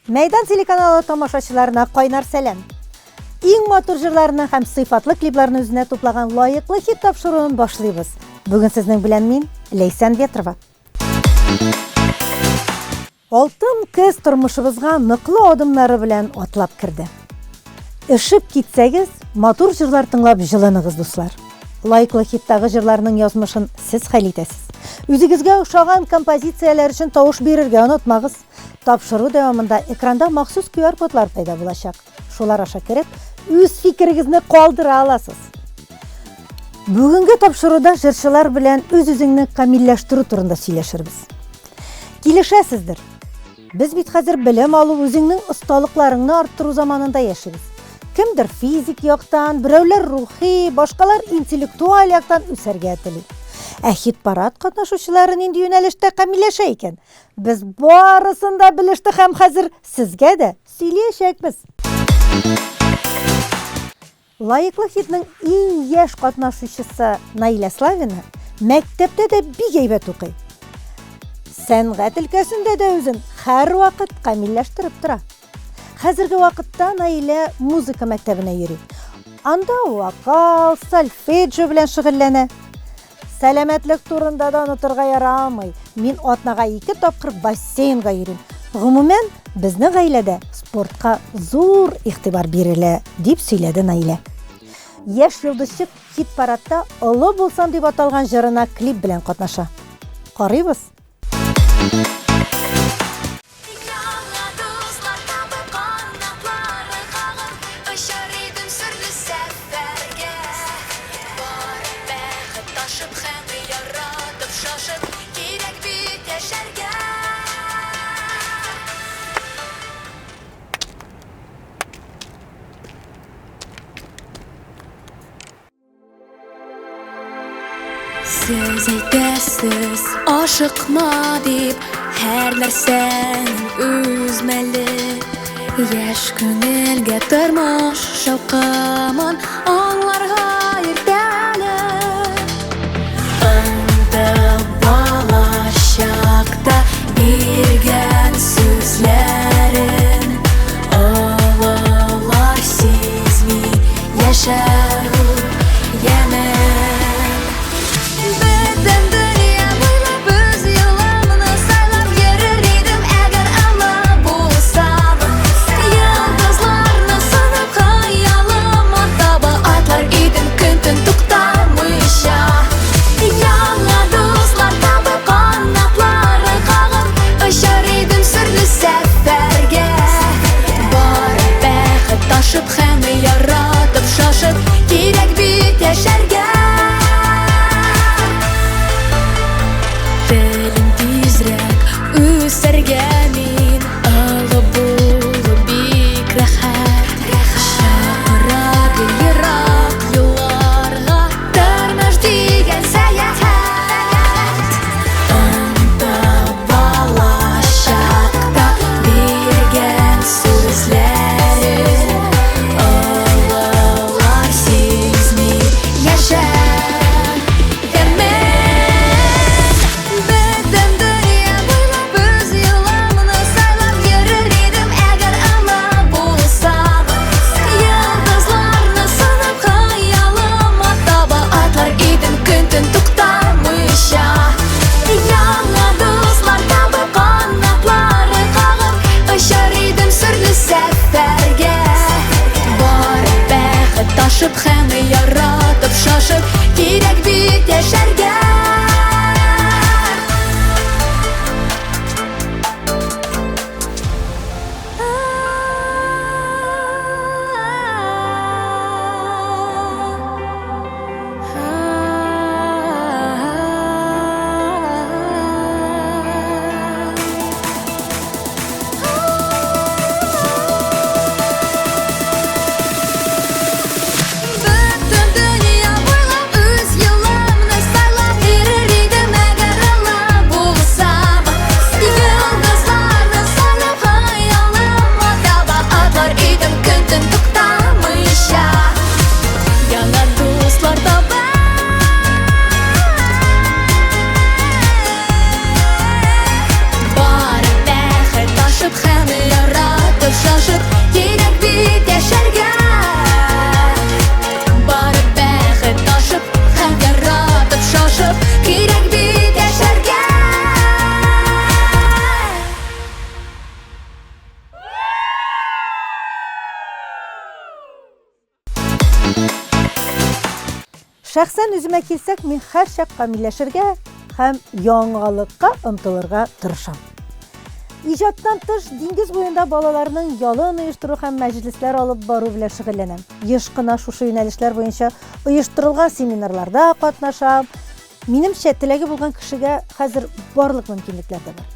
Мәйдан телеканалы тамашачыларына кайнар сәлам. Иң матур җырларны һәм сыйфатлы клипларны үзенә туплаган лаеклы хит тапшыруын башлыйбыз. Бүген сезнең белән мин, Лейсан Ветрова. Алтын кыз тормышыбызга ныклы адымнары белән атлап кирде. Ишеп китсәгез, матур җырлар тыңлап җылыныгыз, дуслар. Лайклы хиттагы җырларның язмышын сез хәл итәсез. Үзегезгә охшаган композицияләр өчен тавыш бирергә онытмагыз. Тапшыру дәвамында экранда махсус QR кодлар пайда булачак. Шулар аша кереп, үз фикерегезне калдыра аласыз. Бүгенге тапшыруда җырчылар белән үз-үзеңне камилләштерү турында сөйләшербез. Килешәсездер. Без бит хәзер белем алу, үзеңнең осталыкларыңны арттыру заманында яшибез. Кемдер физик яктан, берәүләр рухи, башкалар интеллектуаль яктан үсәргә тели. Хит-парад катнашучылары нинди юнәлештә камилләшә икән? Без барысын да белештек һәм хәзер сезгә дә сөйләячәкбез. Лаеклы хитның иң яшь катнашучысы Наиля Славина мәктәптә дә бик әйбәт укый. Сәнгать өлкәсендә дә үзен һәрвакыт камилләштереп тора. Хәзерге вакытта Наиля музыка мәктәбенә йөри. Анда вокал, сольфеджио белән шөгыльләнә. Сәламәтлек турында да онытырга ярамый. Мин атнага 2 тапкыр бассейнга йөрим. Гомумән, безнең гаиләдә спортка зур игътибар бирелә, дип сөйләде Наиля. Яшь йолдызчык хит-парадта «Олы булсам» дип аталган җырына клип белән катнаша. Карыйбыз. Сез әйтәсез, ашыкма дип, һәр нәрсәнең үз мәле. Яшь күңелгә тормыш шаукымын аңларга иртә әле. Анда балачакта биргән сүзләрен олылар сизми яшәү ямен. Шәхсән үземә килсәк, мин һәр чак камилләшергә һәм яңалыкка омтылырга тырышам. Иҗаттан тыш диңгез буенда балаларның ялын оештыру һәм мәҗлесләр алып бару белән шөгыльләнәм. Еш кына шушы юнәлешләр буенча оештырылган семинарларда катнашам. Минемчә, теләге булган кешегә хәзер барлык мөмкинлекләр дә бар.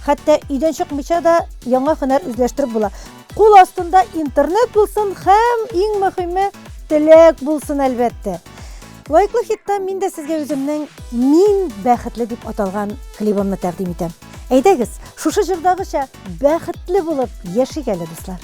Хәтта өйдән чыкмыйча да яңа һөнәр үзләштереп була. Кул астында интернет булсын һәм иң мөһиме теләк булсын әлбәттә. Лайклы хитта мин дә сезгә үземнең «Мин бәхетле» дип аталган клибымны тәкъдим итәм. Әйдәгез, шушы җырдагыча бәхетле булып яшик әле, дуслар.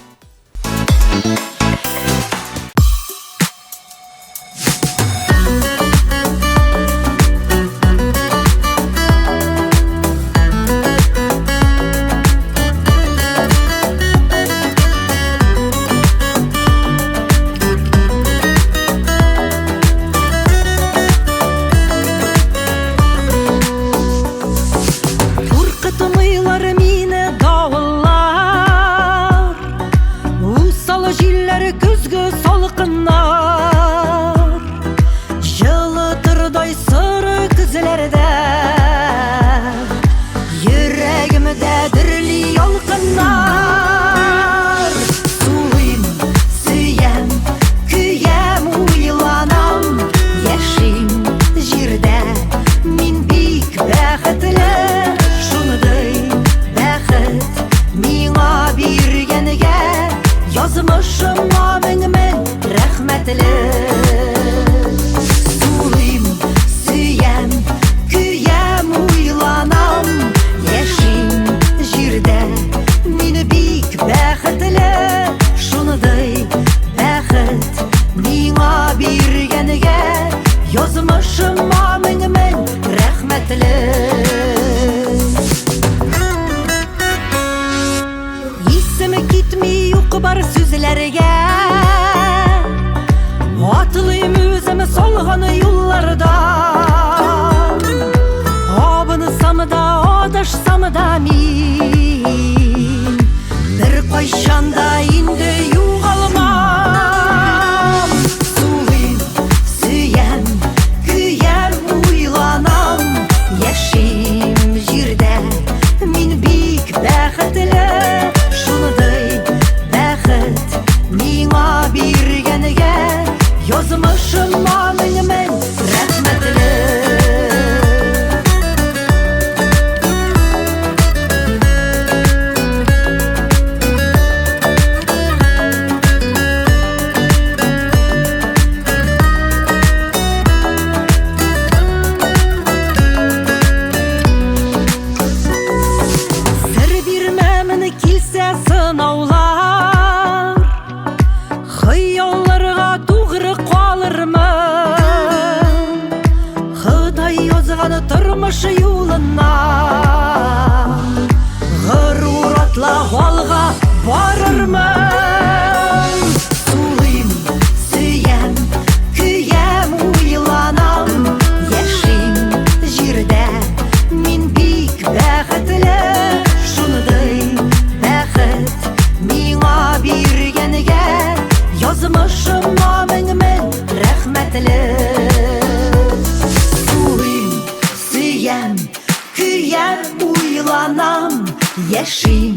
Яшим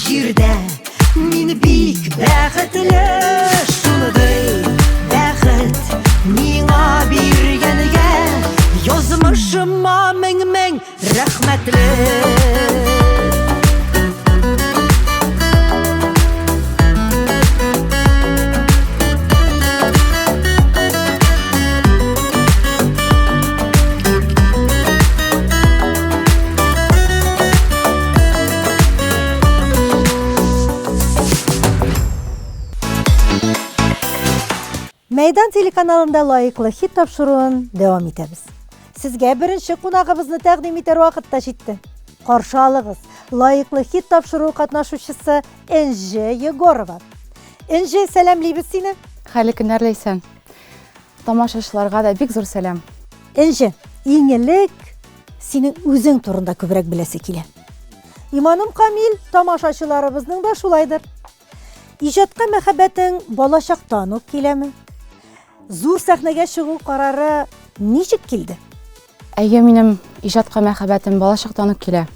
җирдә, мин бик бәхетле, шундый бәхет миңа биргәнгә, язмышыма мең-мең рәхмәтле. Мәйдан телеканалында лайыклы хит тапшыруын дәвам итәбез. Сезгә беренче кунагыбызны тәкъдим итәр вакыт та җитте. Каршы алыгыз, лайыклы хит тапшыру катнашучысы Энҗе Егорова. Энҗе, сәламлибез сине. Хәле көннәр Ләйсән. Тамашачыларга да бик зур сәлам. Энҗе, иң элек синең үзең турында күбрәк беләсе килә. Иманым камил, тамашачыларыбызның да шулайдыр. Иҗатка мәхәббәтең балачактан ук киләме? зур сәхнәгә чыгу карары ничек килде? Әйе, минем иҗатка мәхәббәтем бала чактан ук килә.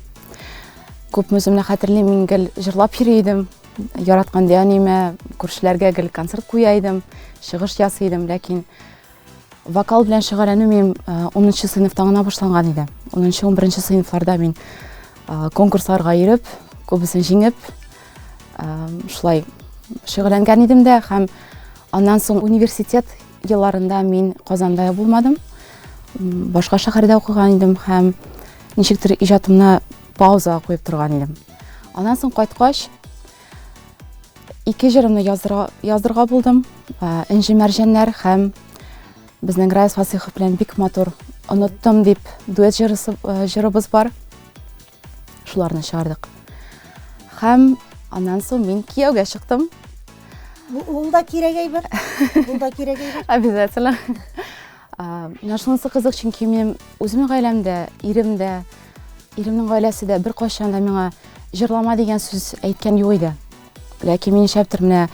Күпме үземне хәтерлим, мин гел җырлап йөри идем. Яраткан әниемә, күршеләргә гел концерт куя идем, чыгыш ясый идем, ләкин вокал белән шөгыльләнү минем 10нчы сыйныфтан гына башланган иде. 10нчы, 11нче сыйныфларда мин конкурсларга йөреп, күбесен җиңеп, шулай шөгыльләнгән идем дә, һәм аннан соң университет елларында мин Казанда булмадым. Башка шәһәрдә укыган идем һәм ничектер иҗатымны паузага куеп торган идем. Аннан соң кайткач, 2 җырымны яздырга булдым. Энҗе Мәрҗәннәр һәм безнең Раис Фасыйхов белән бик матур «Оныттым» дип дуэт җырыбыз бар. Шуларны чыгардык. Һәм аннан соң мин кияүгә чыктым. Ул да кирәк әйбер. Обязательно. Шунысы кызык, чөнки минем үземнең гаиләмдә, иремнең гаиләсе дә бер кайчан да миңа җырлама дигән сүз әйткән юк иде. Ләкин мин нишләптер менә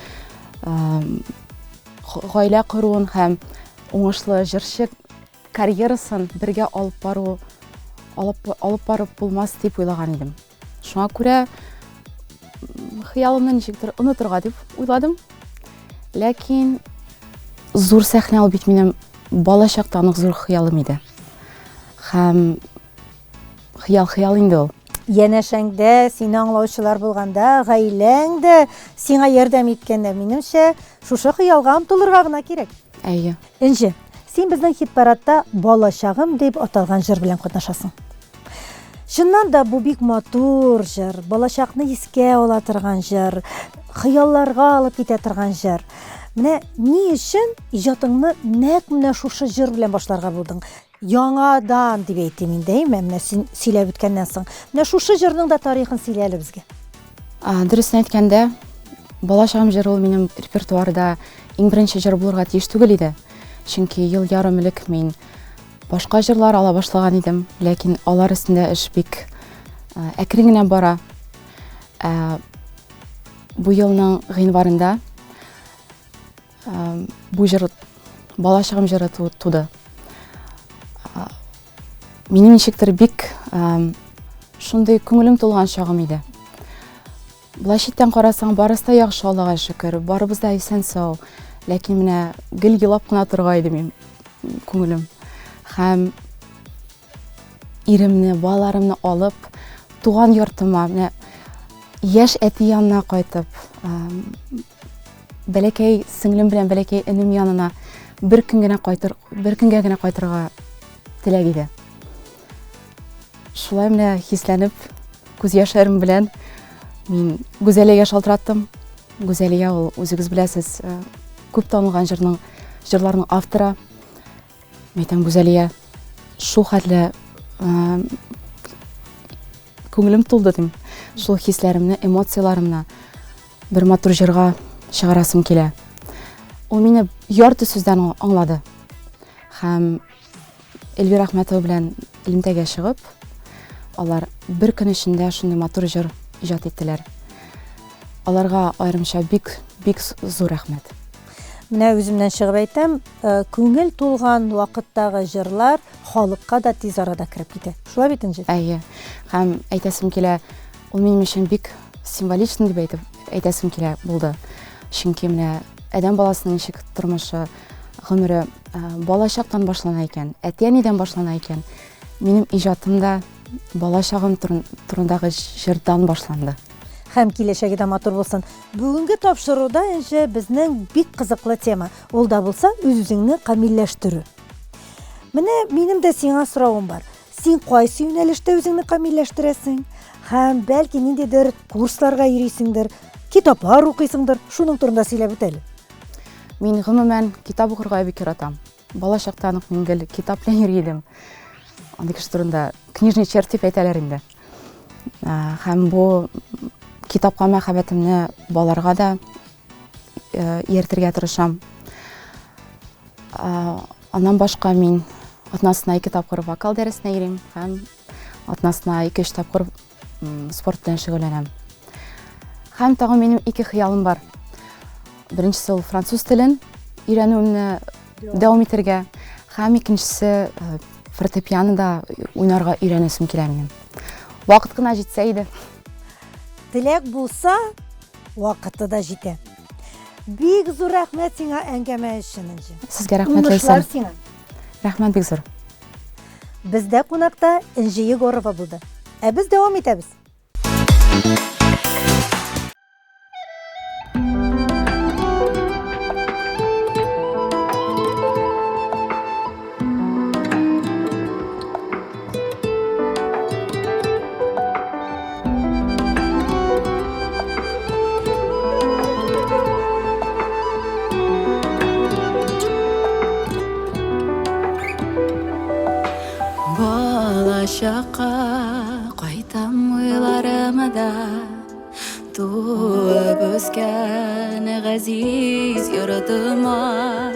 гаилә коруын һәм уңышлы җырчы карьерасын бергә алып барып булмас дип уйлаган идем. Шуңа күрә хыялымны ничектер онытырга дип уйладым. Ләкин зур сәхнә ул бит минем бала чактан ук зур хыялым иде. Һәм хыял инде ул. Янәшәңдә сине аңлаучылар булганда, гаиләң дә сиңа ярдәм иткәндә, минемчә, шушы хыялга омтылырга гына кирәк. Әйе. Энҗе, син безнең хит-парадта «Балачагым» дип аталган җыр белән катнашасың. Чыннан да бу бик матур җыр, балачакны искә ала торган җыр, хыялларга алып китә торган җыр. Менә ни өчен иҗатыңны нәкъ менә шушы җыр белән башларга булдың? Яңадан дип әйтим инде, менә син сөйләп үткәннән соң. Менә шушы җырның да тарихын сөйлә әле безгә. Дөресен әйткәндә, «Балачагым» җыры ул минем репертуарда иң беренче җыр булырга тиеш түгел иде. Чөнки ел ярым элек мин башка җырлар ала башлаган идем, ләкин алар өстендә эш бик әкрен генә бара. Бу елның гыйнварында бу җыр «Балачагым» җыры туды. Минем ничектер бик шундый күңелем тулган чагым иде. Булай читтән карасаң, барысы да яхшы, Аллага шөкер, барыбыз да исән сау. Ләкин менә гел елап кына торга иде минем күңелем. Һәм иремне, балаларымны алып, туган йортыма, менә яшь әти янына кайтып, бәләкәй сеңлем белән бәләкәй энем янына бер көнгә генә кайтырга теләк иде. Шулай менә хисләнеп, күз яшьләрем белән мин Гүзәлиягә шалтыраттым. Гүзәлия ул, үзегез беләсез, күп танылган җырларның авторы. Мәйтәм, Гүзәлия, шул хәтле күңелем тулды дим. Шул хисләремне, эмоцияларымны бер матур җырга чыгарасым килә. Ул мине ярты сүздән аңлады. Һәм Эльвира Әхмәтова белән элемтәгә чыгып, алар бер көн эчендә шундый матур җыр иҗат иттеләр. Аларга аерымча бик зур рәхмәт. Менә үземнән чыгып әйтәм, күңел тулган вакыттагы җырлар халыкка да тиз арада кереп китә. Шулай бит инде. Әйе. Һәм әйтәсем килә, ул минем өчен бик символичный дип әйтәсем килә булды. Чөнки менә адәм баласының ничек тормышы, гомере балачактан башлана икән, әти-әнидән башлана икән. Минем иҗатым да балачагым турындагы җырдан башланды. Һәм киләчәге дә матур булсын. Бүгенге тапшыруда инде безнең бик кызыклы тема. Ул да булса үз-үзеңне камилләштерү. Менә минем дә сиңа соравым бар. Син кайсы юнәлештә үзеңне камилләштерәсең? Һәм бәлки ниндидер курсларга йөрисеңдер, китаплар укыйсыңдыр. Шуның турында сөйләп үт әле. Мин гомумән китап укырга бик яратам. Балачактан ук мин гел китап белән йөри идем. Андый кеше турында книжный червь дип әйтәләр инде. Һәм бу китапка мәхәббәтемне баларга да ияртергә тырышам. Аннан башка мин атнасына 2 тапкыр вокал дәресенә йөрим һәм атнасына 2-3 тапкыр спорт белән шөгыльләнәм. Һәм тагын минем 2 хыялым бар. Беренчесе ул француз телен өйрәнүемне дәвам итәргә. Һәм икенчесе фортепианода уйнарга өйрәнәсем килә минем. Вакыт кына җитсә иде. Теләк булса, вакыты да җитә. Бик зур рәхмәт сиңа әңгәмә өчен. Сезгә рәхмәт Уңышлар Ләйсән. сиңа. Рәхмәт бик зур. Бездә кунакта Энҗе Егорова булды. Ә без дәвам итәбез. Балачакка кайтам уйларымда, туып өскән газиз йортыма,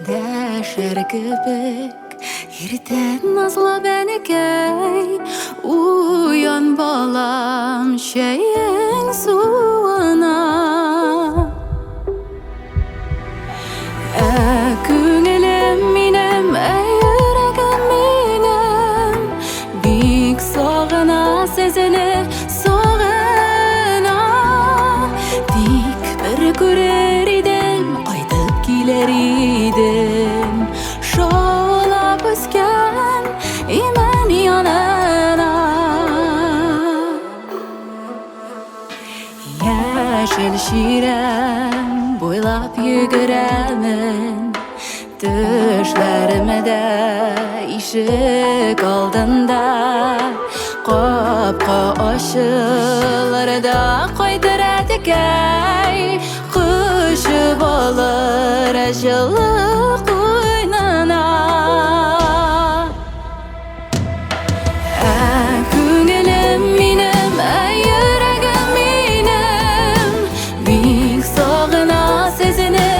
дәшәр кебек иртән назлы бәнекәй, уян балам чәең суына. Күңелем минем, йөрәгем минем, бик сагына сезне, сагына. Тик бер күрер идем, кайтып килер идем, шаулап үскән имән янына. Яшел чирәм буйлап йөгерәмен, төшләремдә ишек алдында, капка ачылыр да кайтыр әтекәй, кушып алыр җылы куйнына. Күңелем минем, йөрәгем минем, бик сагына сезне,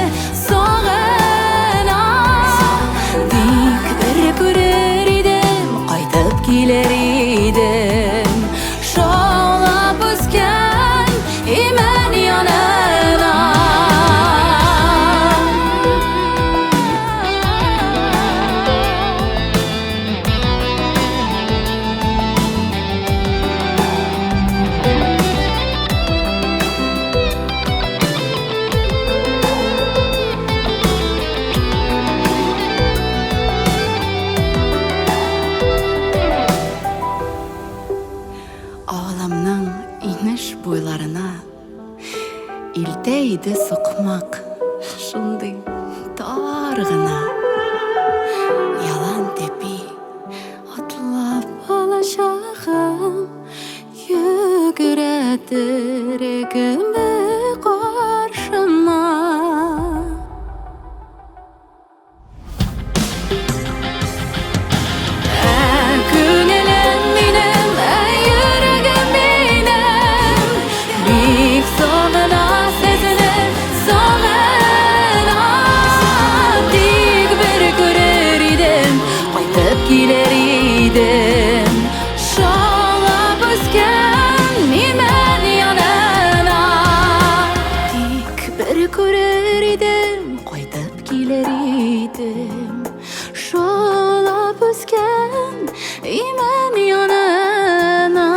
сагына. Тик бер күрер идем, кайтып килер идем, шаулап үскән имән янына. Ağlamның инеш буйларына илтә иде сукмак, шундый тар гына. Ялан тепи, атлап алачагым, йөгерә терегеме каршыма. Күңелем минем, йөрәгем минем, бик сагына сезне, сагына. Тик бер күрер идем, кайтып килер идем, шаулап үскән имән янына. Тик бер күрер идем, кайтып килер идем, шаулап үскән имән янына.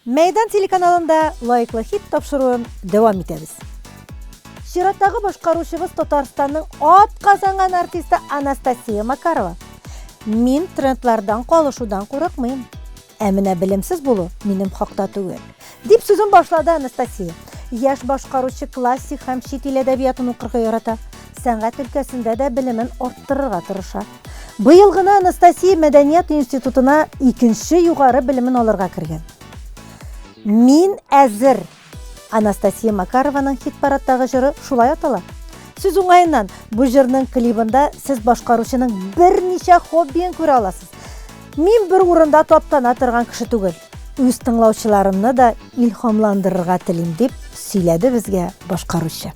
Мәйдан телеканалында лайыклы хит тапшыруын дәвам итәбез. Чираттагы башкаручыбыз Татарстанның атказанган артисты Анастасия Макарова. Мин трендлардан калышудан курыкмыйм. Ә менә белемсез булу минем хакта түгел. Дип сүзен башлады Анастасия. Яшь башкаручы классик һәм чит ил әдәбиятын укырга ярата. Сәнгать өлкәсендә дә белемен арттырырга тырыша. Быел гына Анастасия Мәдәният институтына 2нче югары белемен алырга кергән. Мин әзер. Анастасия Макарованың хит-парадтагы җыры шулай атала. Сүз уңаеннан, бу җырның клибында сез башкаручының берничә хоббиен күрә аласыз. Мин бер урында таптана торган кеше түгел. Үз тыңлаучыларымны да илһамландырырга телим дип сөйләде безгә башкаручы.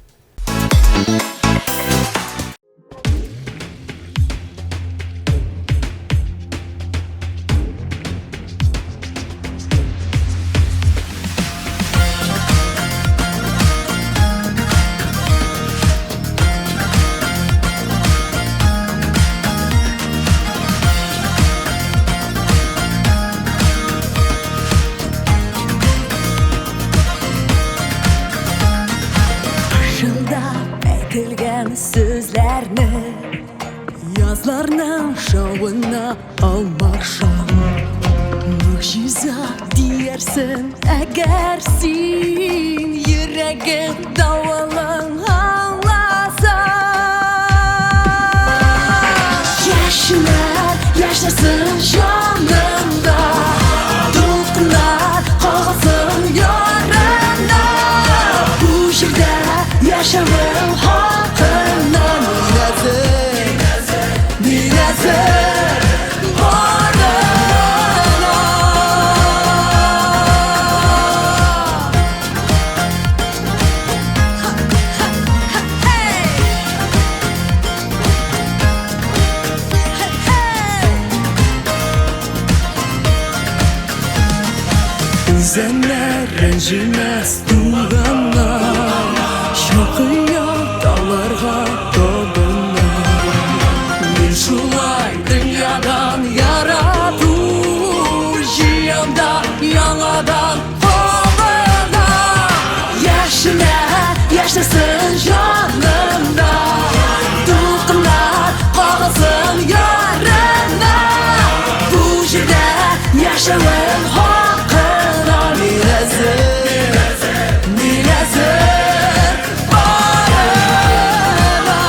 Şavına almakşa Mucize diyersin eğersin Yüreğin davalın anlasa Yaşlar yaşasın canında Tutkular kalsın yarında Bu şirde yaşamın hakkında Minazır varlığına Üzenler rencimez duranlar Şakıya dağlarga doğdunlar Bir şulay dünyadan yaradır Jiyanda yanadan kovana Yaşına yaşasın canında Tutkular kalsın yarına Bu jirde yaşamın hakkına Minazır varlığına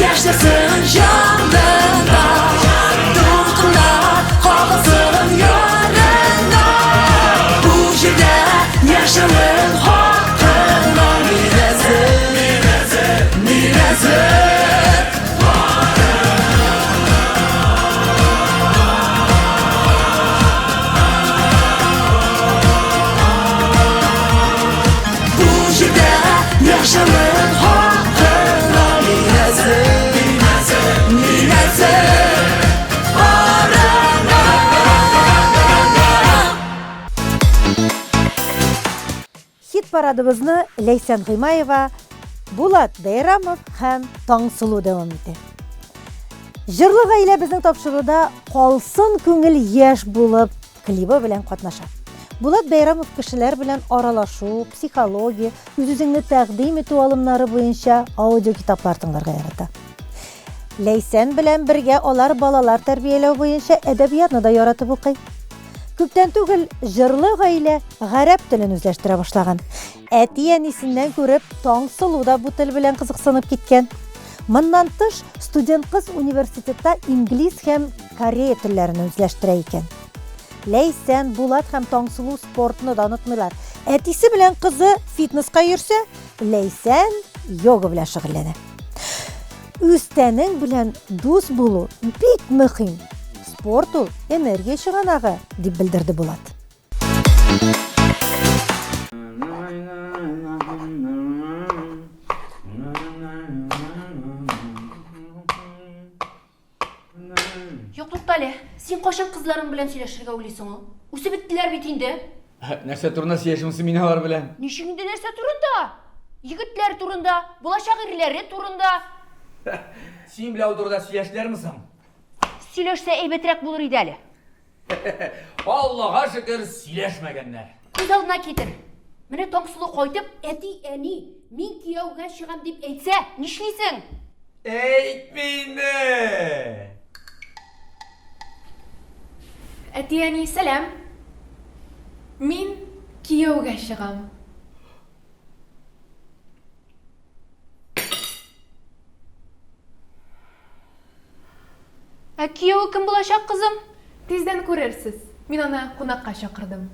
Yaşasın canında Tutkular kalsın yarında Bu jirde yaşamın hakkına Minazır Bu jirde yaşamın hakkına Minazır varlığına Hit paradımızны Leysen Гыймаева, Булат Bayramov һәм Таңсылу дәвам итә. Җырлы гаилә безнең тапшыруда «Калсын күңел яшь булып» клибы белән катнаша. Булат Bayramov кешеләр белән аралашу, психология, үз-үзеңне тәкъдим итү алымнары буенча аудио китаплар тыңларга ярата. Лейсән белән бергә алар балалар тәрбияләү буенча әдәбиятны да яратып укый. Күптән түгел җырлы гаилә гарәп телен үзләштерә башлаган. Әти-әнисеннән күреп Таңсылу да бу тел белән кызыксынып киткән. Моннан тыш, студент кыз университетта инглиз һәм корея телләрен үзләштерә икән. Лейсән, Булат һәм Таңсылу спортны да онытмыйлар. Әтисе белән кызы фитнеска йөрсә, Лейсән йога белән шөгыльләнә. Үз тәнең белән дус булу бик мөһим. Спорт ул энергия чыганагы, дип белдерде Булат. Yo'qto'xtali, sen qachon qizlaring bilan сөйләшергә уйлыйсың? Үсеп биттиләр бит инде. Нәрсә турында сөйләшмәсе мин алар белән? Ничегендә нәрсә турында? Егетләр турында, булачак ирләре турында. Син белән турында сөйләшләрме соң? Сөйләшсә әйбәтрәк булыр иде әле. Аллага шөкер сөйләшмәгәннәр. Күз алдына китер. Менә Таңсылу кайтып, әти, әни, мин кияүгә чыгам дип әйтсә, нишлисең? Әйтмә инде. Әти, әни, сәлам. Мин кияүгә чыгам. Кияү кем булачак, кызым? Тиздән күрерсез. Мин аны кунакка чакырдым.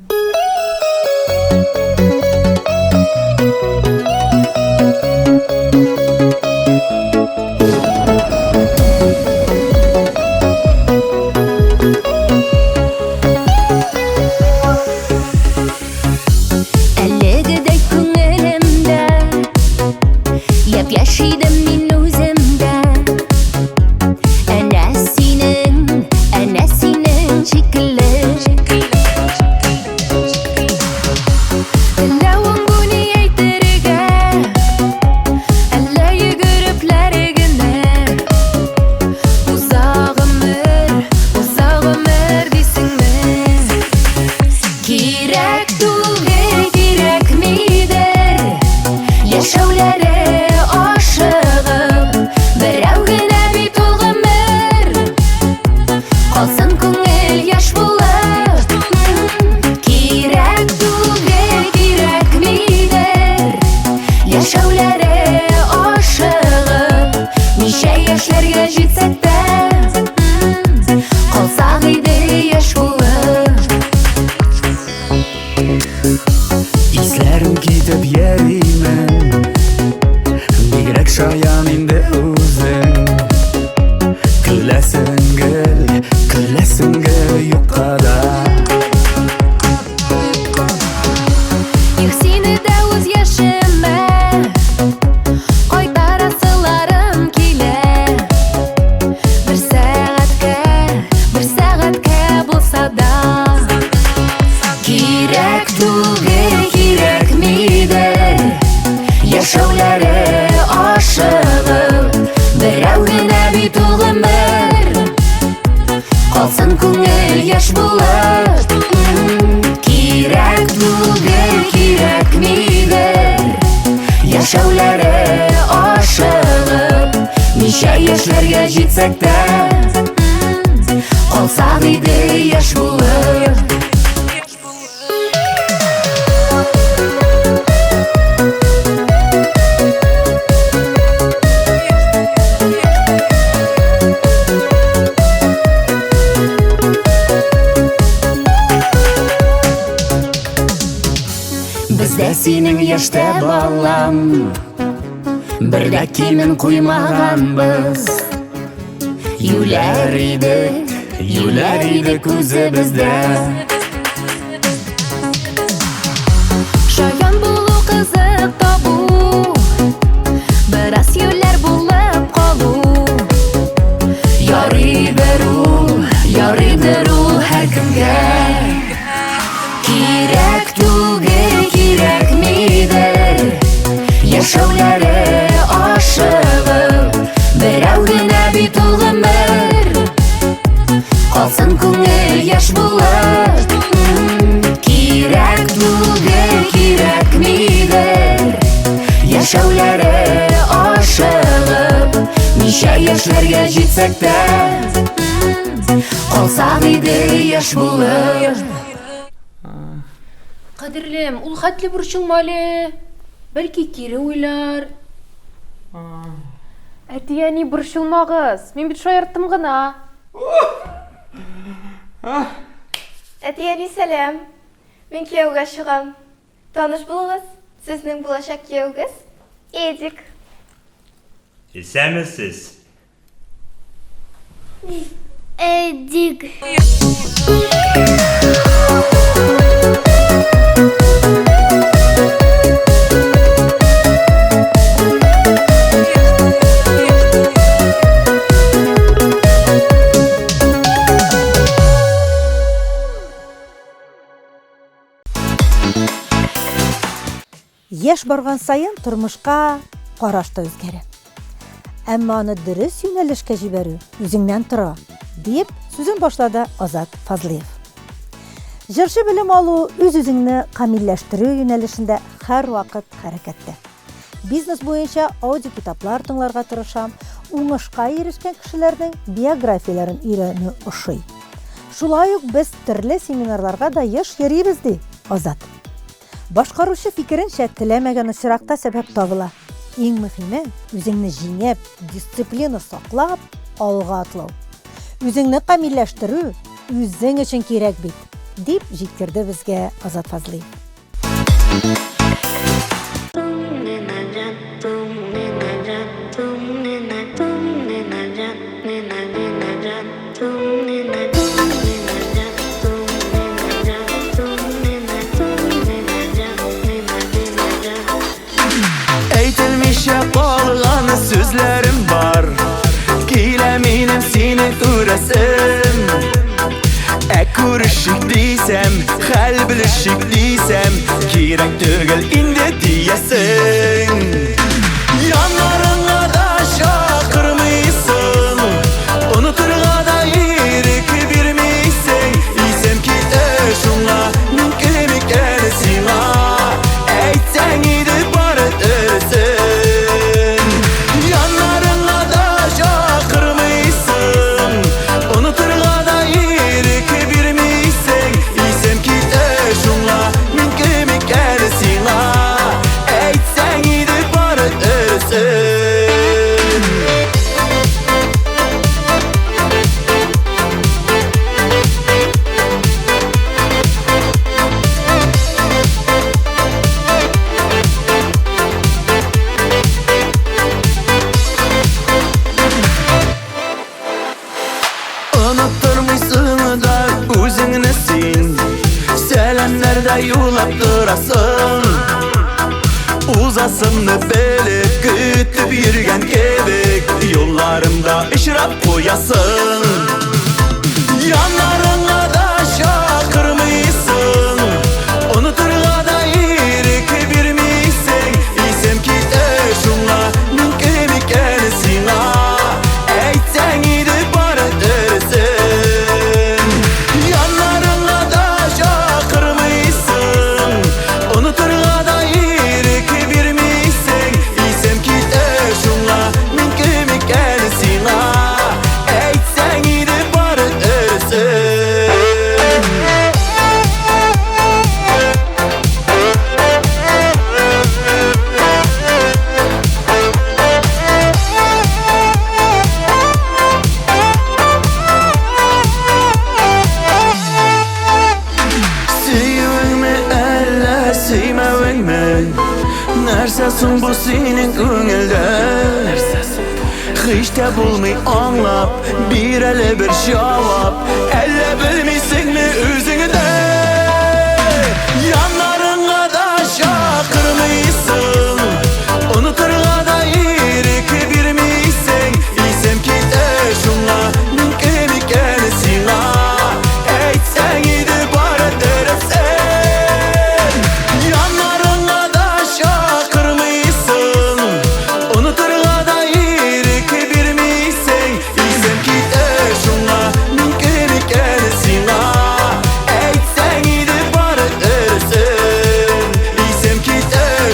Яшәүләре ашыгып, берәү генә бит ул гомер. Калсын күңел яшь булып, кирәк түгел, кирәкмидер. Яшәүләре ашыгып, ничә яшьләргә җитсәк тә, калсак иде яшь булып. Исләрем китеп йөримен, бигрәк шаян инде үзең. Көләсең гел юкка да. Юк сине дә үз яшемә кайтарасыларым килә. Бер сәгатькә булса да, кирәк түгел, кирәкмидер. Яшәүләре ашыгып, берәү генә бит ул гомер. Калсын күңел яшь булып, кирәк түгел, кирәкмидер. Яшәүләре ашыгып, ничә яшьләргә җитсәк тә, калсак иде яшь булып. Бездә синең яшьтә балам, бер дә кимен куймаганбыз. Юләр идек үзебездә. Шаян булу кызык табу, бераз юләр булып калу. Ярыйдыр ул һәркемгә. Кирәк түгел, кирәкмидер. Яшәүләре ашыгып, берәү генә бит ул гомер. Калсын күңел яшь булып, кирәк түгел, кирәкмидер. Яшәүләре ашыгып, ничә яшьләргә җитсәк тә, калсак иде яшь булып. Кадерлем, ул хәтле борчылмалы. Бәлки кире уйлар. Әти-әни, борчылмагыз. Мин бит шаярттым гына. Әти-әни, сәлам. Мин кияүгә чыгам. Таныш булыгыз. Сезнең булачак кияүгез Эдик. Исәмесез? Эдик. Яшь барган сайын тормышка караш та үзгәрә. Әмма аны дөрес юнәлешкә җибәрү үзеңнән тора, дип сүзен башлады Азат Фазлыев. Җырчы белем алу үз-үзеңне камилләштерү юнәлешендә һәрвакыт хәрәкәттә. Бизнес буенча аудио китаплар тыңларга тырышам, уңышка ирешкән кешеләрнең биографияларын өйрәнү ошый. Шулай ук без төрле семинарларга да еш йөрибез, ди Азат. Башкаручы фикеренчә теләмәгән очракта сәбәп табыла. Иң мөһиме үзеңне җиңеп, дисциплина саклап, алга атлау. Үзеңне камилләштерү үзең өчен кирәк бит, дип җиткерде безгә Азат Фазлыев. Сүзләрем бар, килә минем сине күрәсем. Күрешик дисәм, хәл белешик дисәм, кирәк түгел инде диясең. Яннарыңа да чакырмыйсың, онытырга да ирек бирмисең. Исем китә шуңа, мин килмикән сиңа, әйтсәң иде бары дөресен. yulap durasın. Uzasını belip kütüp yürgen kebek, yollarımda ışırap koyasın. Yanlarına da şakırmıysın, unuturga da irik birmiysen. İsem ki şunla mümkün iken sana, eytsen gidip barı dersin. Yanlarına da şakırmıysın, unuturga da irik birmiysen. İsem ki şunla mümkün iken sana, eytsen gidip barı dersin. Süyüğünme elle süymevünme, nersesin bu senin көңілді? Hiç de bulmay anlap, bir ele bir cevap, elle bilmeysin mi özünü de? Yanlarına da şakırmıysın, unuturga da irik birmiysen. İsem ki şunla mümkün iken sana, eytsen gidip barı dersin. Yanlarına da şakırmıysın, unuturga da irik birmiysen. İsem ki şunla mümkün iken sana, eytsen gidip barı dersin. İsem ki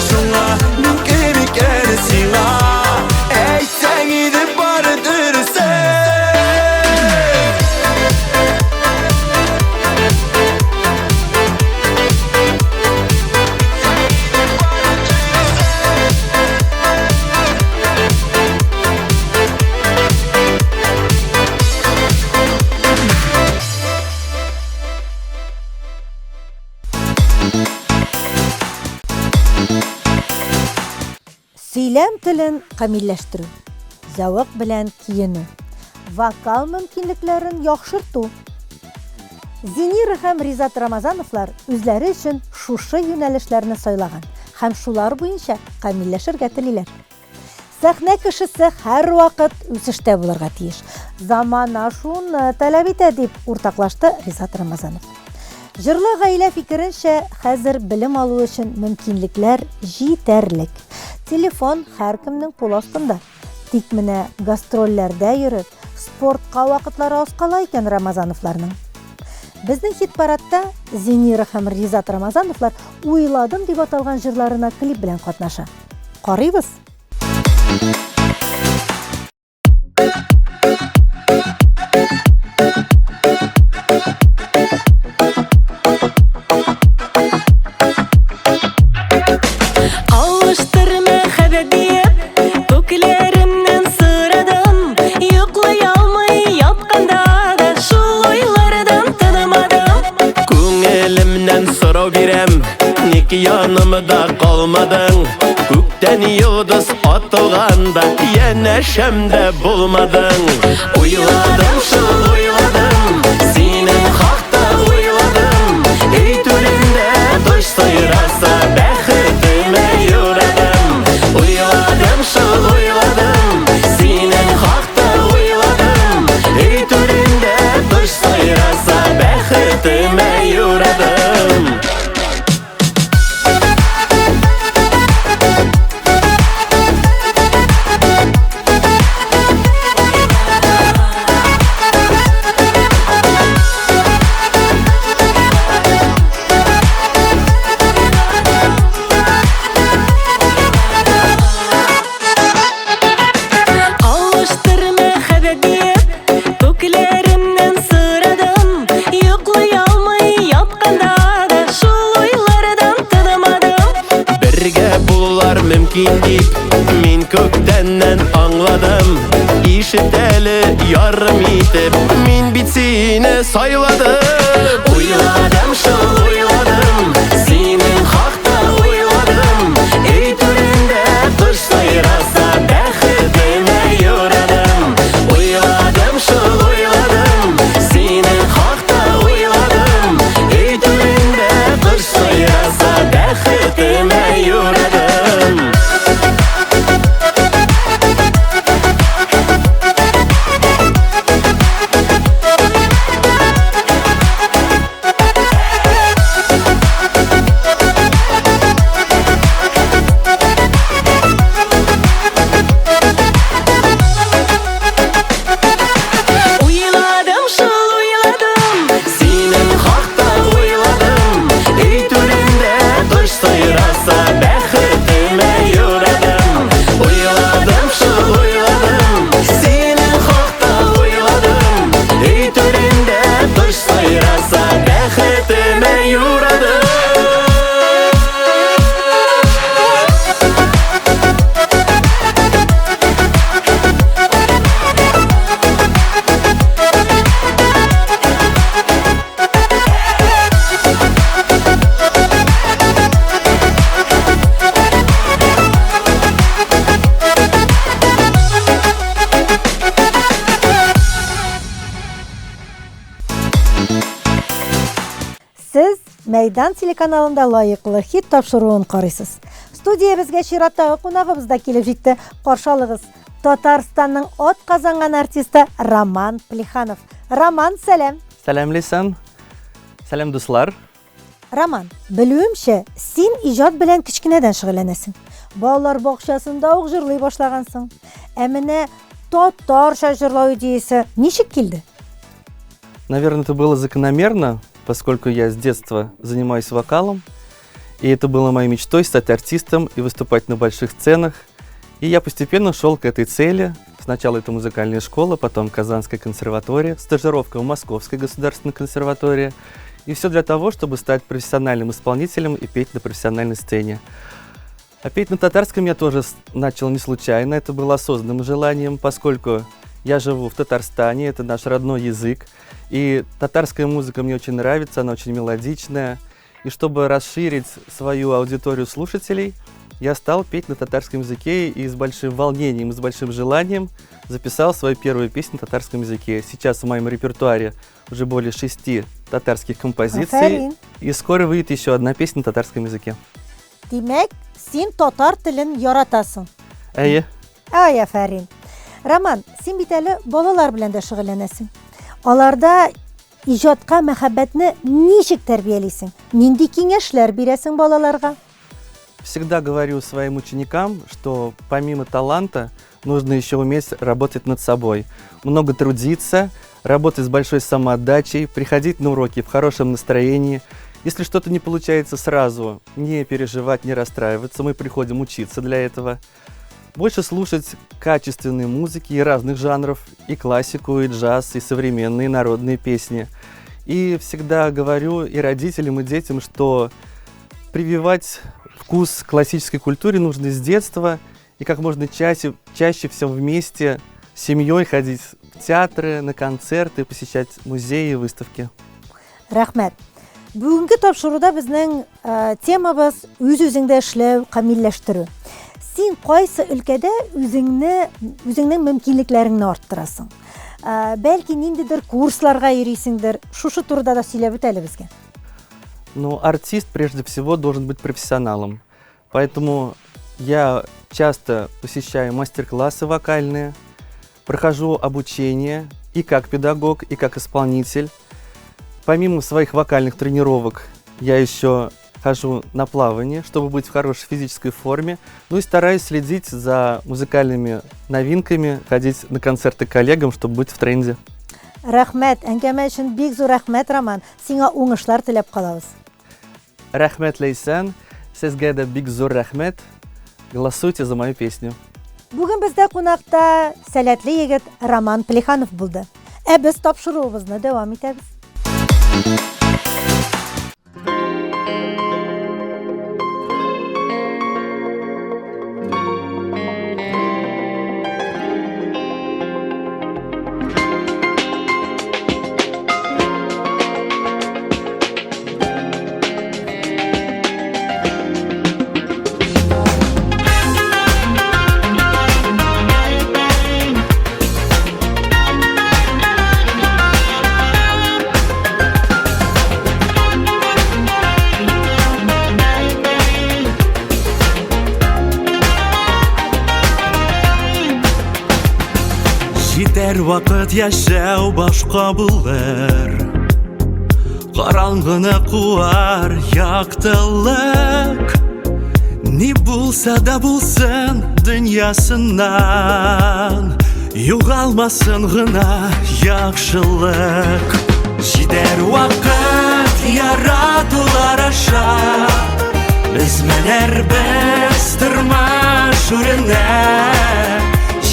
şunla mümkün iken sana, eytsen gidip barı dersin. Сөйләм телен камилләштерү, зәвык белән киенү, вокал мөмкинлекләрен яхшырту. Зинира һәм Ризат Рамазановлар үзләре өчен шушы юнәлешләрне сайлаган һәм шулар буенча камилләшергә телиләр. Сәхнә кешесе һәр вакыт үсештә булырга тиеш. Замана шуны таләп итә дип уртаклашты Ризат Рамазанов. Җырлы гаилә фикеренчә, хәзер белем алу өчен мөмкинлекләр җитәрлек. Телефон һәркемнең кул астында. Тик менә гастрольләрдә йөреп, спортка вакытлары аз кала икән Рамазановларның. Безнең хит-парадта Зинира һәм Ризат Рамазановлар «Уйладым» дип аталган җырларына клип белән катнаша. Карыйбыз. Alıştırma habibiyet, köklerimden sıradım. Yoklay almayı yapkanda da şu oylardan tanımadım. Көңелімнен сұрау берем, неке yanımda қалмадың? Көктен йылдыз атылғанда, янәшәмдә булмадың. Ойладым, шыл ойладым, синең хакта ойладым. Ей түрендә дойш сайраса, бәхетемә юрадым. Ойладым, шыл ойладым, синең хакта ойладым. Ей түрендә дойш сайраса, бәхетемә юрадым. Alıştırma habibiyet, köklerimden sıradım. Yoklay almayı yapkanda da şu oylardan tanımadım. Бірге булулар мөмкин дип, мин күктәннән аңладым. Ишет әле ярым итеп, мин бит сине сайладым. Ойладым, шыл ойладым, синең хакта ойладым. Ей түрендә кош сайраса, бәхетемә юрадым. Ойладым, шыл ойладым, синең хакта ойладым. Ей түрендә кош сайраса, Мәйдан телеканалында лайыклы хит тапшыруын карыйсыз. Студиябызга чираттагы кунагыбыз да килеп җитте. Каршы алыгыз. Татарстанның от казанган артисты Роман Плеханов. Роман, сәлам. Сәлемлесен. Сәлем дуслар. Роман, белүемчә, син иҗат белән кичкенәдән шөгыльләнәсең. Балалар бакчасында ук җырлый башлагансың. Ә менә татарча җырлау идеясе ничек килде? Наверное, это было закономерно, поскольку я с детства занимаюсь вокалом. И это было моей мечтой стать артистом и выступать на больших сценах. И я постепенно шел к этой цели. Сначала это музыкальная школа, потом Казанская консерватория, стажировка в Московской государственной консерватории. И все для того, чтобы стать профессиональным исполнителем и петь на профессиональной сцене. А петь на татарском я тоже начал не случайно, это было осознанным желанием, поскольку я живу в Татарстане, это наш родной язык. И татарская музыка мне очень нравится, она очень мелодичная. И чтобы расширить свою аудиторию слушателей, я стал петь на татарском языке и с большим волнением, с большим желанием записал свою первую песню на татарском языке. Сейчас в моем репертуаре уже более 6 татарских композиций. И скоро выйдет еще одна песня на татарском языке. Димәк, син татар телен яратасың. Әйе. Афәрин. Роман, син бит әле балалар белән дә шөгыльләнәсең. Аларда иҗатка мәхәббәтне ничек тәрбиялисең? Нинди киңәшләр бирәсең балаларга? Всегда говорю своим ученикам, что помимо таланта нужно еще уметь работать над собой. Много трудиться, работать с большой самоотдачей, приходить на уроки в хорошем настроении. Если что-то не получается сразу, не переживать, не расстраиваться, мы приходим учиться для этого. Больше слушать качественные музыки и разных жанров, и классику, и джаз, и современные народные песни. И всегда говорю и родителям, и детям, что прививать вкус к классической культуре нужно с детства и как можно чаще все вместе с семьей ходить в театры, на концерты, посещать музеи и выставки. Рәхмәт. Бүгенге тапшыруда безнең темабыз үз-үзеңдә эшләү, камилләштерү. Син кайсы өлкәдә үзеңнең мөмкинлекләреңне арттырасың? Бәлки ниндидер курсларга йөрисеңдер. Шушы турыда да сөйләп үт әле безгә. Ну, артист прежде всего должен быть профессионалом. Поэтому я часто посещаю мастер-классы вокальные, прохожу обучение и как педагог, и как исполнитель. Помимо своих вокальных тренировок, я еще хожу на плавание, чтобы быть в хорошей физической форме. Ну и стараюсь следить за музыкальными новинками, ходить на концерты к коллегам, чтобы быть в тренде. Рәхмәт, әңгәмә өчен бик зур рәхмәт, Роман. Сиңа уңышлар теләп калабыз. Рәхмәт, Лейсан. Сезгә дә бик зур рәхмәт. Голосуйте за мою песню. Бүген бездә кунакта сәләтле егет Роман Плеханов булды. Ә без тапшыруыбызны дәвам итәбез. Җитәр вакыт яшәү башка булыр. Караңгыны куар яктылык. Ни булса да булсын дөньясыннан, югалмасын гына яхшылык. Җитәр вакыт яратулар аша, без менәрбез тормыш үренә.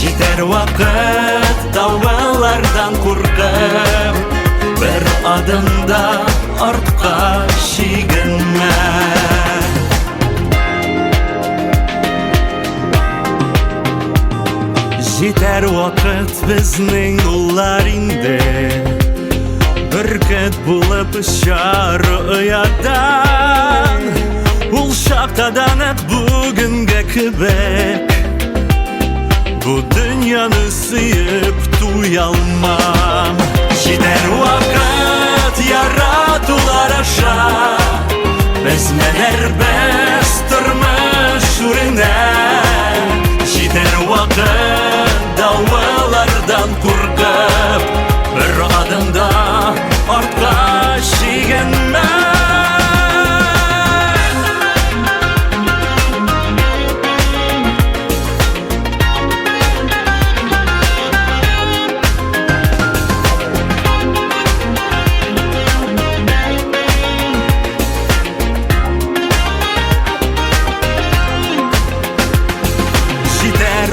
Җитәр вакыт дәвалардан куркып, бер адымда артка чигенмә. Җитәр вакыт безнең уллар инде, бөркет булып очар оядан. Ул чакта да нәкъ бүгенгә кебек, bu dünyanı sıyıp duyalmam. Җитәр вакыт яратулар аша, Serbest durmuş ürüne Jiter vakit davalardan korkup Bir adımda artqa şigenme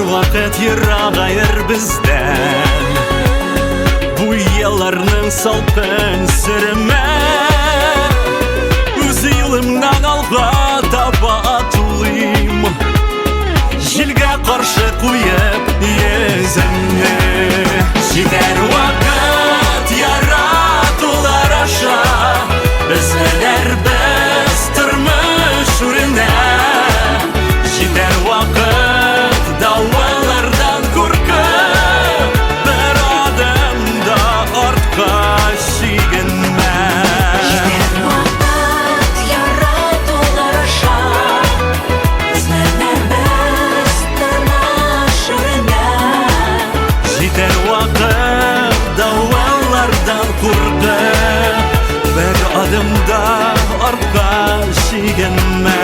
Vakit yırağayır bizden Bu yıllarının salkın sürme Öz yılımdan alga taba atılıyım Jilge karşı koyup yezemne Jiter vakit yaratılar aşa Bizler bestırmış ürüne Jiter vakit davalardan korkup Bir adımda artqa şigenme Jiter vakit yaratılar aşa Bizler bestırmış ürüne Jiter vakit davalardan korkup Bir adımda artqa şigenme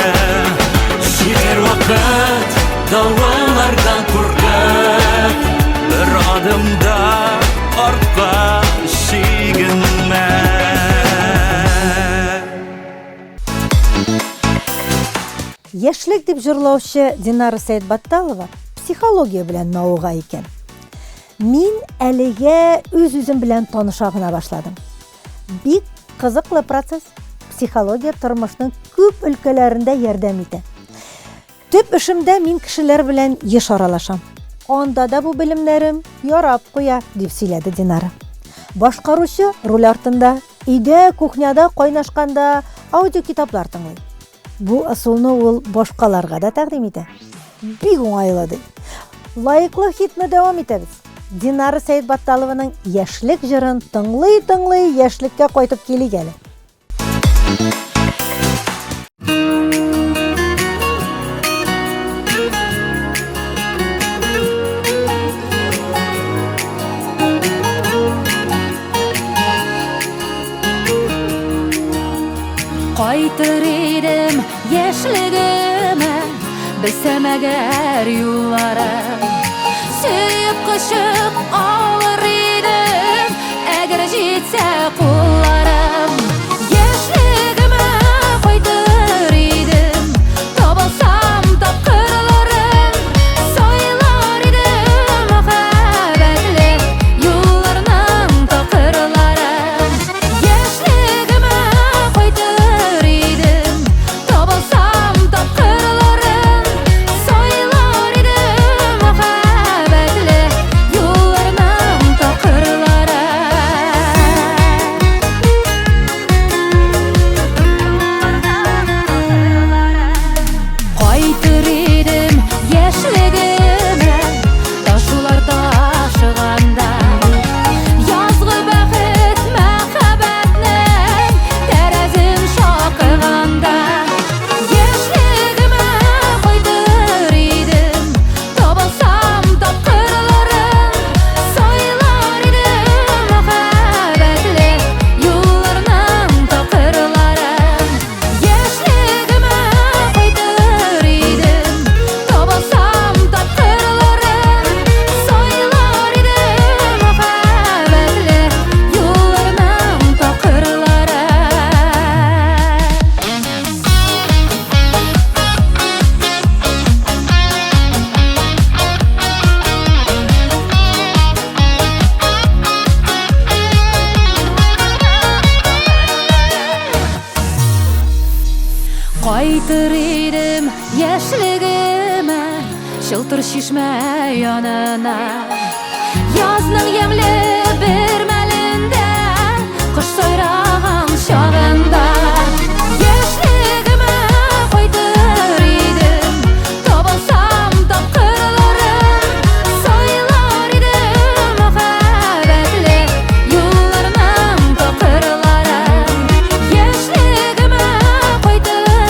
Jiter vakit davalardan korkup Bir adımda artqa şigenme Яшьлек дип җырлаучы Динара Сәйдбатталова психология белән мавыга икән. Мин әлегә үз-үзем белән таныша гына башладым. Бик кызыклы процесс. Психология тормышның күп өлкәләрендә ярдәм итә. Төп эшемдә мин кешеләр белән еш аралашам. Анда да бу белемнәрем ярап куя, дип сөйләде Динара. Башкаручы роль артында, өйдә, кухняда кайнашканда аудиокитаплар тыңлый. Бу ысулны ул башкаларга да тәкъдим итә. Бик уңайлы ди. Лайыклы хитне дәвам итәбез. Динара Сәйдбатталованың яшьлек җырын тыңлый-тыңлый яшьлеккә кайтып килик әле. Кайтыр идем яшьлегемә Белсәм әгәр юллары Сөйеп кышып алыр идем Әгәр җитсә кулларым Яшьлегемә кайтыр идем Табылсам тапкырларым Сайлар идем мәхәббәтле юлларның такырларын Яшьлегемә кайтыр идем Табылсам тапкырларым Сайлар идем мәхәббәтле юлларның такырларын Кайтыр идем яшьлегемә Ташулар ташыганда Язгы бәхет мәхәббәтнең Тәрәзем шакыганда Яшьлегемә кайтыр идем Табылсам тапкырларым Сайлар идем мәхәббәтле юлларның такырларын Яшьлегемә кайтыр идем Табылсам тапкырларым Сайлар идем мәхәббәтле юлларның такырларын Кайтыр идем яшьлегемә Чылтыр чишмә янына Язның ямьле бер мәлендә Кыш сайраган чагында Яшьлегемә кайтыр идем Табылсам тапкырларым Сайлар идем мәхәббәтле юлларның такырларын Яшьлегемә кайтыр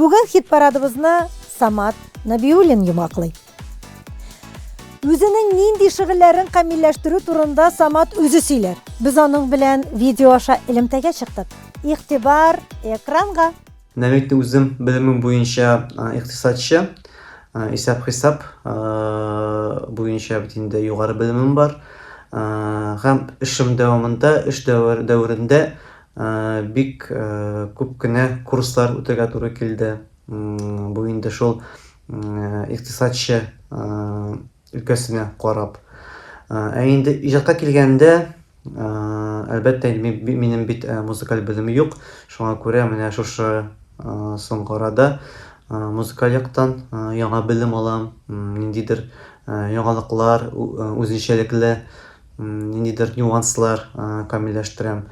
Бүген хит парадыбызны Самат Набиуллин йомаклый. Үзенең нинди шигырьләрен камилләштерү турында Самат үзе сөйләр. Без аның белән видео аша элемтәгә чыктык. Игътибар экранга. Нәмәйтне үзем белемем буенча икътисадчы, исәп-хисап буенча бит инде югары белемем бар. Һәм эшем дәвамында, эш дәверендә бик күп кенә курслар үтәргә туры килде. Бу инде шул икътисадчы өлкәсенә карап. Инде иҗатка килгәндә, әлбәттә минем бит музыкаль белеме юк. Шуңа күрә менә шушы соңгы арада музыкаль яктан яңа белем алам, ниндидер яңалыклар, үзенчәлекле ниндидер нюанслар камилләштерәм.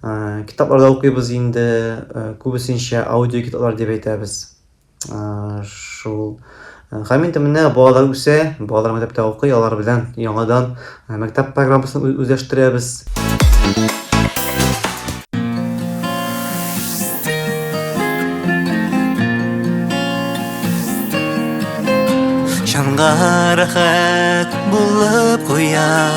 Китапларда укыйбыз инде, күбесенчә аудио китаплар дип әйтәбез. Шул һәм инде менә балалар үсә, балалар мәктәптә укый, алар белән яңадан мәктәп программасын үзләштерәбез. Җанга рәхәт булып куя,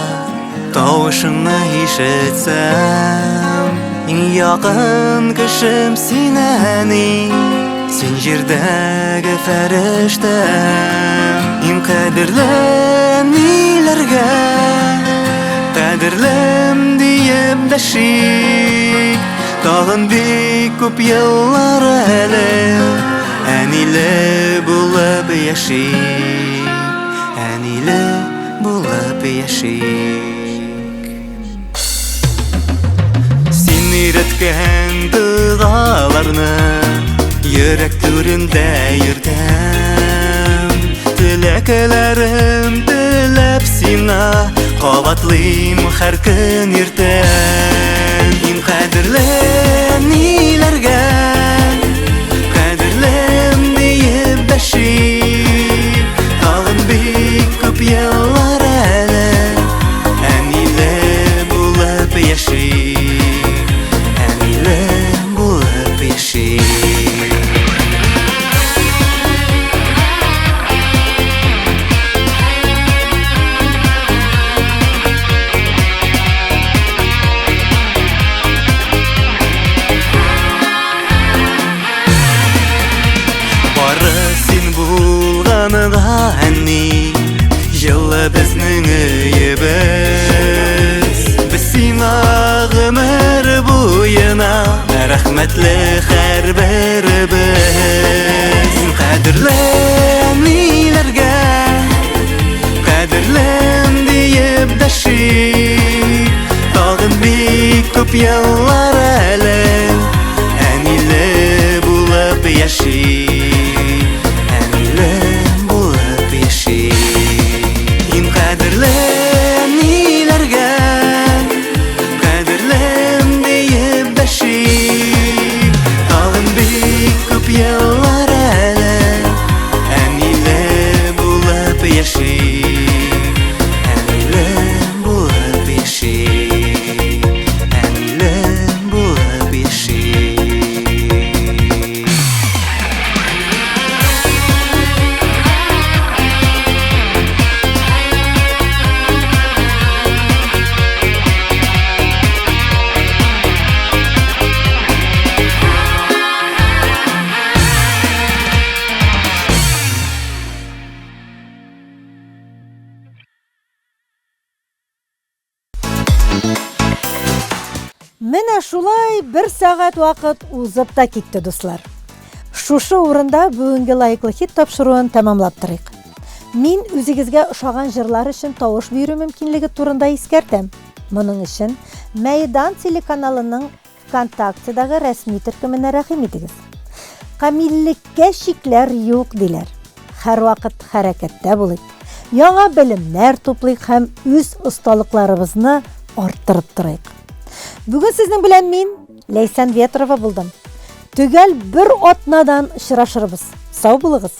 тавышыңны ишетсәм, иң якын кешем син әни. Син җирдәге фәрештәм, иң кадерле ниләргә, кадерлем диеп дәшик. Тагын бик күп еллар әле, әниле булып яшик, әниле булып яшик. Син өйрәткән дугаларны йөрәк түрендә йөртәм, теләкләрем теләп сиңа кабатлыйм һәр көн иртән. Иң кадерле ниләргә, кадерлем диеп дәшик. Тагын бик күп еллар әле, әниле булып яшик, әниле булып яшик. Yıllı bizning öybüz, biz sina gümür buyuna rahmetli her birimiz. Kadirli nilerge, kadirlem deyip daşik. Tağın bik köp yıllar әле, әниле булып яшик, әниле булып яшик. Кадерлем ниләргә, кадерлем диеп дәшик. Тагын бик күп еллар әле, әниле булып яшик, әниле булып яшик, әниле булып яшик. Менә шулай бер сәгать вакыт узып та китте, дуслар. Шушы урында бүгенге лайыклы хит тапшыруын тәмамлап торыйк. Мин үзегезгә ошаган җырлар өчен тавыш бирү мөмкинлеге турында искәртәм. Моның өчен Мәйдан телеканалының ВКонтактедагы рәсми төркеменә рәхим итегез. Камиллеккә чикләр юк диләр. Һәр вакыт хәрәкәттә булыйк. Яңа белемнәр туплыйк һәм үз осталыкларыбызны арттырып торыйк. Бүген сезнең белән мин Ләйсән Ветрова булдым. Төгәл бер атнадан очрашырбыз. Сау булыгыз.